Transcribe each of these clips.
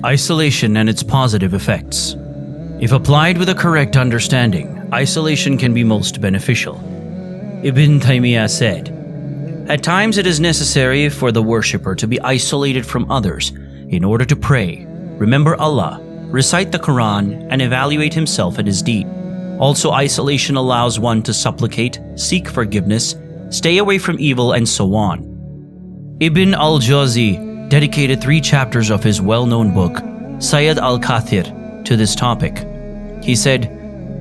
Isolation and its positive effects. If applied with a correct understanding, isolation can be most beneficial. Ibn Taymiyyah said, "At times it is necessary for the worshipper to be isolated from others in order to pray, remember Allah, recite the Quran, and evaluate himself and his deed. Also, isolation allows one to supplicate, seek forgiveness, stay away from evil, and so on." Ibn al-Jawzi dedicated 3 chapters of his well-known book, Sayyid al-Kathir, to this topic. He said,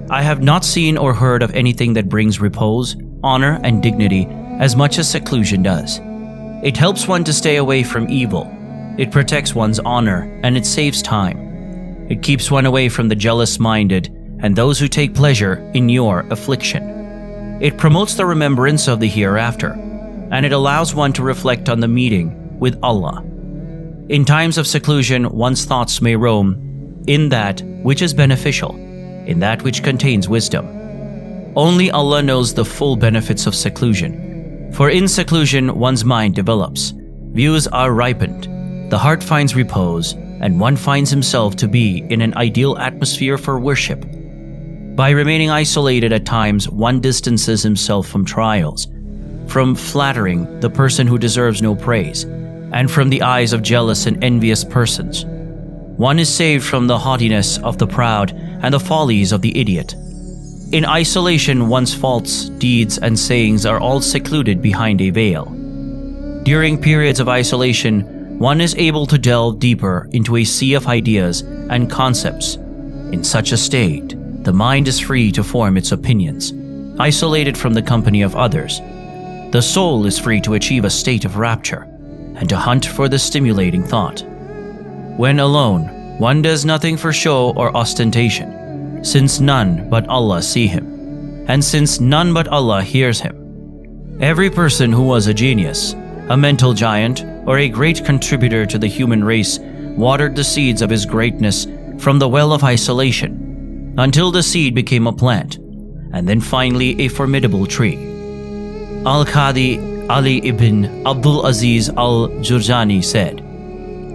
"I have not seen or heard of anything that brings repose, honor, and dignity as much as seclusion does. It helps one to stay away from evil. It protects one's honor, and it saves time. It keeps one away from the jealous-minded and those who take pleasure in your affliction. It promotes the remembrance of the hereafter, and it allows one to reflect on the meeting with Allah. In times of seclusion, one's thoughts may roam in that which is beneficial, in that which contains wisdom. Only Allah knows the full benefits of seclusion. For in seclusion, one's mind develops, views are ripened, the heart finds repose, and one finds himself to be in an ideal atmosphere for worship. By remaining isolated at times, one distances himself from trials, from flattering the person who deserves no praise, and from the eyes of jealous and envious persons. One is saved from the haughtiness of the proud and the follies of the idiot. In isolation, one's faults, deeds, and sayings are all secluded behind a veil. During periods of isolation, one is able to delve deeper into a sea of ideas and concepts. In such a state, the mind is free to form its opinions, isolated from the company of others. The soul is free to achieve a state of rapture and to hunt for the stimulating thought. When alone, one does nothing for show or ostentation, since none but Allah see him, and since none but Allah hears him. Every person who was a genius, a mental giant, or a great contributor to the human race watered the seeds of his greatness from the well of isolation, until the seed became a plant, and then finally a formidable tree. Al-Qadi Ali ibn Abdul Aziz al-Jurjani said,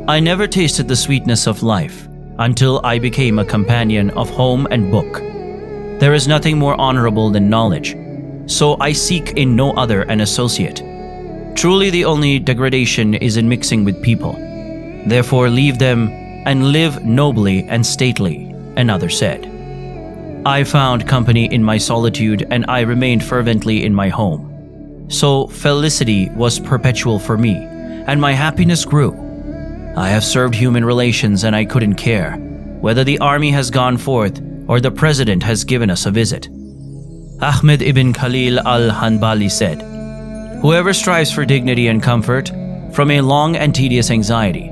"I never tasted the sweetness of life until I became a companion of home and book. There is nothing more honorable than knowledge, so I seek in no other an associate. Truly the only degradation is in mixing with people. Therefore leave them and live nobly and stately," another said. "I found company in my solitude and I remained fervently in my home. So felicity was perpetual for me, and my happiness grew. I have served human relations and I couldn't care whether the army has gone forth or the president has given us a visit." Ahmed ibn Khalil al-Hanbali said, "Whoever strives for dignity and comfort from a long and tedious anxiety,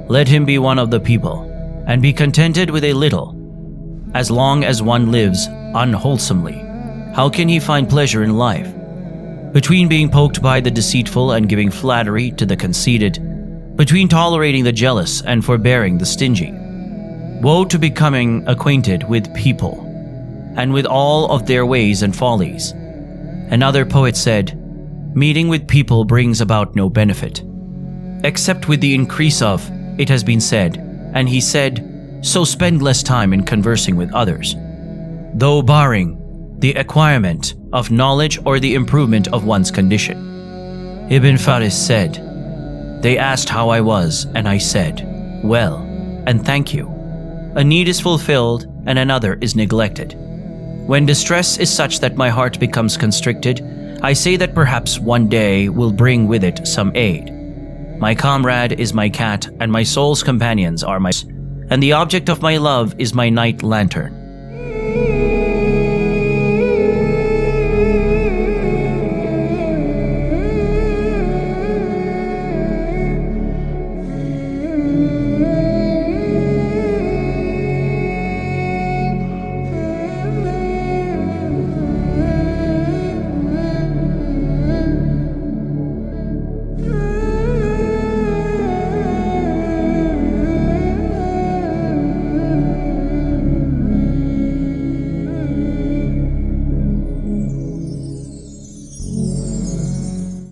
let him be one of the people and be contented with a little. As long as one lives unwholesomely, how can he find pleasure in life? Between being poked by the deceitful and giving flattery to the conceited, between tolerating the jealous and forbearing the stingy. Woe to becoming acquainted with people, and with all of their ways and follies." Another poet said, "Meeting with people brings about no benefit, except with the increase of, it has been said, and he said, so spend less time in conversing with others, though barring the acquirement of knowledge or the improvement of one's condition." Ibn Faris said, "They asked how I was, and I said, well, and thank you. A need is fulfilled, and another is neglected. When distress is such that my heart becomes constricted, I say that perhaps one day will bring with it some aid. My comrade is my cat, and my soul's companions are my and the object of my love is my night lantern.